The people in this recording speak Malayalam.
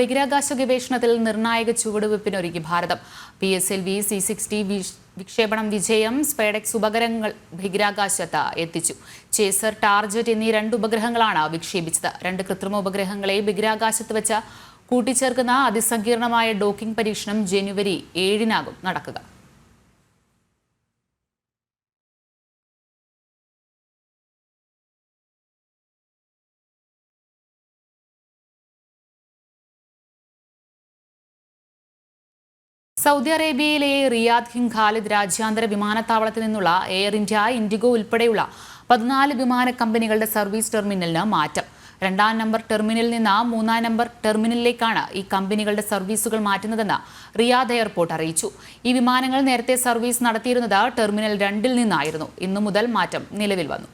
ബഹിരാകാശ ഗവേഷണത്തിൽ നിർണായക ചുവടുവയ്പ്പിനൊരുങ്ങി ഭാരതം. PSLV C-60 വിക്ഷേപണം വിജയം. സ്പേഡെക്സ് ഉപഗ്രഹങ്ങൾ ബഹിരാകാശത്ത് എത്തിച്ചു. ചേസർ, ടാർജറ്റ് എന്നീ 2 ഉപഗ്രഹങ്ങളാണ് വിക്ഷേപിച്ചത്. 2 കൃത്രിമ ഉപഗ്രഹങ്ങളെ ബഹിരാകാശത്ത് വെച്ച് കൂട്ടിച്ചേർക്കുന്ന അതിസങ്കീർണമായ ഡോക്കിംഗ് പരീക്ഷണം ജനുവരി 7-നാകും നടക്കുക. സൗദി അറേബ്യയിലെ റിയാദ് കിങ് ഖാലിദ് രാജ്യാന്തര വിമാനത്താവളത്തിൽ നിന്നുള്ള എയർ ഇന്ത്യ, ഇൻഡിഗോ ഉൾപ്പെടെയുള്ള 14 വിമാന കമ്പനികളുടെ സർവീസ് ടെർമിനലിന് മാറ്റം. 2-ാം നമ്പർ ടെർമിനലിൽ നിന്ന് 3-ാം നമ്പർ ടെർമിനലിലേക്കാണ് ഈ കമ്പനികളുടെ സർവീസുകൾ മാറ്റുന്നതെന്ന് റിയാദ് എയർപോർട്ട് അറിയിച്ചു. ഈ വിമാനങ്ങൾ നേരത്തെ സർവീസ് നടത്തിയിരുന്നത് ടെർമിനൽ 2-ൽ നിന്നായിരുന്നു. ഇന്നു മുതൽ മാറ്റം നിലവിൽ വന്നു.